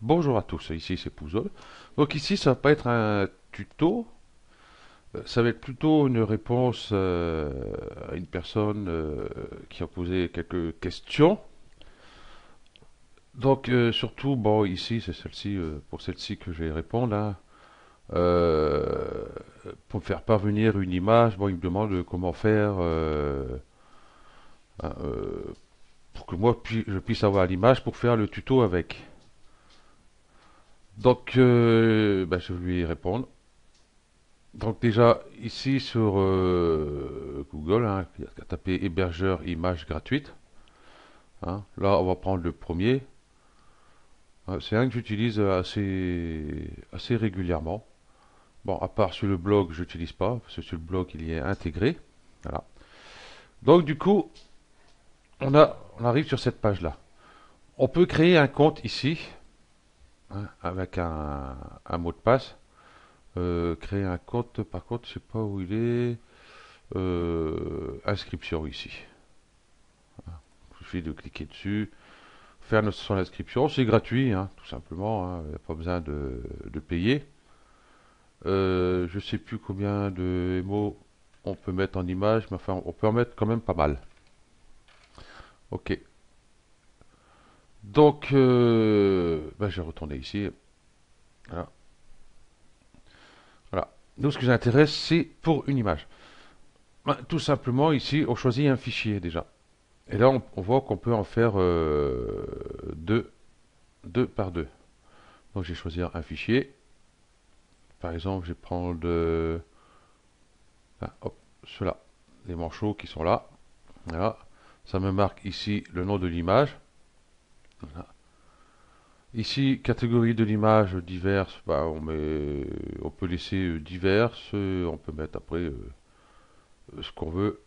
Bonjour à tous, ici c'est Pouzol. Donc ici ça va pas être un tuto, ça va être plutôt une réponse à une personne qui a posé quelques questions. Donc surtout, bon ici c'est celle-ci, pour celle-ci que je vais répondre, hein. Euh, pour me faire parvenir une image, bon il me demande comment faire hein, pour que moi je puisse avoir l'image pour faire le tuto avec. Donc je vais lui répondre. Donc déjà, ici sur Google, hein, il y a qu'à taper hébergeur images gratuites, hein. Là, on va prendre le premier. C'est un que j'utilise assez régulièrement. Bon, à part sur le blog, je n'utilise pas, parce que sur le blog, il y est intégré. Voilà. Donc du coup, on arrive sur cette page-là. On peut créer un compte ici, hein, avec un mot de passe. Créer un compte, par contre, je sais pas où il est. Inscription ici. Il suffit de cliquer dessus, faire son inscription, c'est gratuit, hein, tout simplement, hein, il n'y a pas besoin de payer. Je sais plus combien de mots on peut mettre en image, mais enfin on peut en mettre quand même pas mal. Ok. Donc je vais retourner ici. Voilà. Voilà. Nous ce qui nous intéresse c'est pour une image. Tout simplement ici on choisit un fichier déjà. Et là on voit qu'on peut en faire deux par deux. Donc je vais choisir un fichier. Par exemple, je vais prendre hop, ceux-là, les manchots qui sont là. Voilà. Ça me marque ici le nom de l'image. Voilà. Ici, catégorie de l'image diverses, on peut laisser diverses, on peut mettre après ce qu'on veut.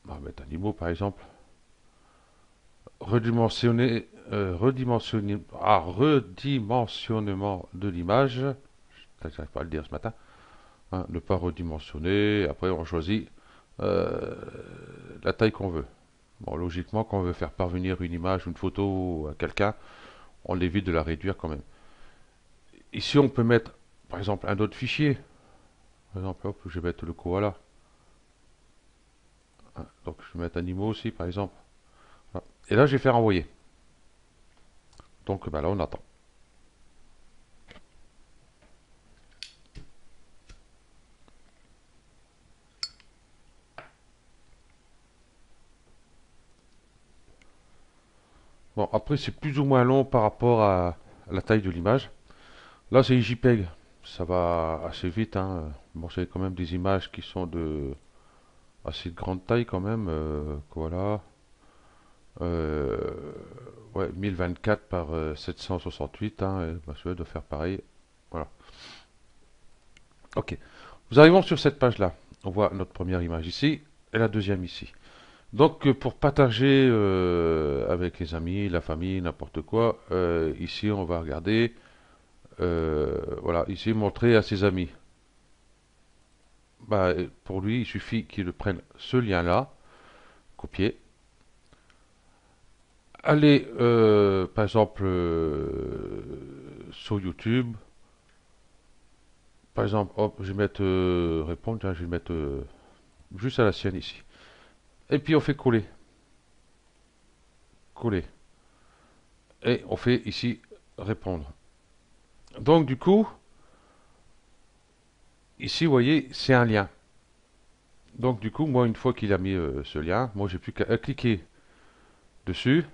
On va mettre animaux par exemple. Redimensionnement de l'image. J'arrive pas à le dire ce matin. Hein, ne pas redimensionner. Après, on choisit euh, la taille qu'on veut. Bon, logiquement, quand on veut faire parvenir une image ou une photo à quelqu'un, on évite de la réduire quand même. Ici, on peut mettre, par exemple, un autre fichier. Par exemple, hop, je vais mettre le koala. Hein, donc, je vais mettre animaux aussi, par exemple. Voilà. Et là, je vais faire envoyer. Donc, là, on attend. Bon, après, c'est plus ou moins long par rapport à la taille de l'image. Là, c'est JPEG. Ça va assez vite, hein. Bon, c'est quand même des images qui sont de assez de grande taille quand même. Voilà. Euh, ouais, 1024 par 768, hein, je dois faire pareil. Voilà. Ok. Nous arrivons sur cette page-là. On voit notre première image ici et la deuxième ici. Donc, pour partager avec les amis, la famille, n'importe quoi, ici on va regarder. Voilà, ici montrer à ses amis. Pour lui, il suffit qu'il prenne ce lien-là, copier, aller par exemple sur YouTube. Par exemple, hop, je vais mettre répondre, tiens, je vais mettre juste à la sienne ici. Et puis on fait coller, coller. Et on fait ici répondre. Donc du coup, ici, vous voyez, c'est un lien. Donc du coup, moi, une fois qu'il a mis ce lien, moi, j'ai plus qu'à cliquer dessus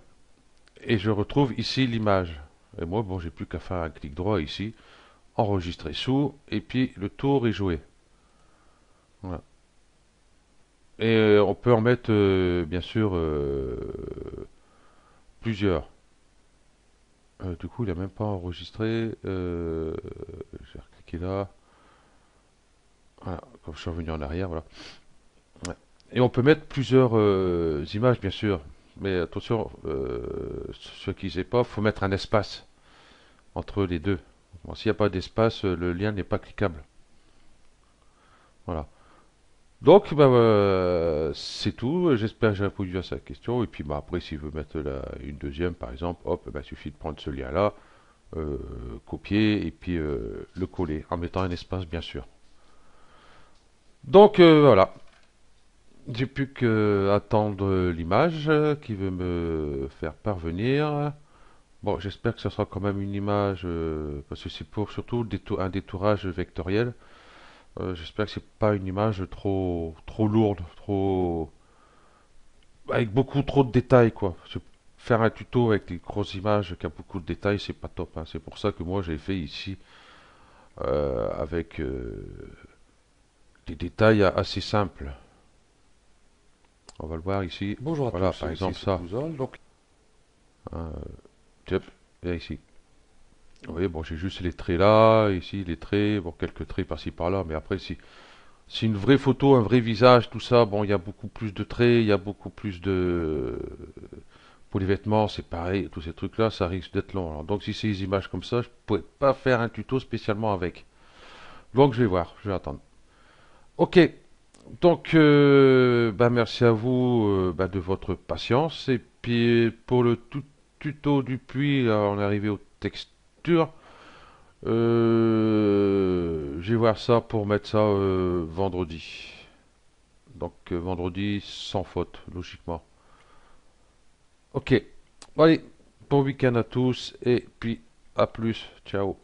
et je retrouve ici l'image. Et moi, bon, j'ai plus qu'à faire un clic droit ici, enregistrer sous, et puis le tour est joué. Voilà. Et on peut en mettre, bien sûr, plusieurs. Du coup, il n'a même pas enregistré. Je vais recliquer là. Voilà, comme je suis revenu en arrière, voilà. Ouais. Et on peut mettre plusieurs images, bien sûr. Mais attention, ceux qui ne savent pas, il faut mettre un espace entre les deux. Bon, s'il n'y a pas d'espace, le lien n'est pas cliquable. Voilà. Donc, c'est tout. J'espère que j'ai répondu à sa question. Et puis, après, s'il veut mettre une deuxième, par exemple, hop, il suffit de prendre ce lien-là, euh, copier et puis le coller en mettant un espace bien sûr. Donc voilà, j'ai plus qu'à attendre l'image qui veut me faire parvenir. Bon, j'espère que ce sera quand même une image, parce que c'est pour surtout un détourage vectoriel. J'espère que c'est pas une image trop lourde, trop avec beaucoup trop de détails quoi. Faire un tuto avec des grosses images qui a beaucoup de détails, c'est pas top, hein. C'est pour ça que moi j'ai fait ici avec des détails assez simples. On va le voir ici. Bonjour à Voilà, tous, par ici exemple c'est ça. Bouzol. Donc, Hein, tiens, et ici. Vous voyez, bon, j'ai juste les traits là, ici les traits, bon, quelques traits par-ci par-là, mais après, si c'est une vraie photo, un vrai visage, tout ça, bon, il y a beaucoup plus de traits, il y a beaucoup plus de. Pour les vêtements, c'est pareil, tous ces trucs-là, ça risque d'être long. Alors, donc, si c'est des images comme ça, je ne pourrais pas faire un tuto spécialement avec. Donc, je vais voir, je vais attendre. Ok, donc, bah, merci à vous bah, de votre patience. Et puis, pour le tuto du puits, là, on est arrivé aux textures. Je vais voir ça pour mettre ça vendredi. Donc vendredi sans faute, logiquement. Ok. Allez, bon week-end à tous et puis à plus. Ciao.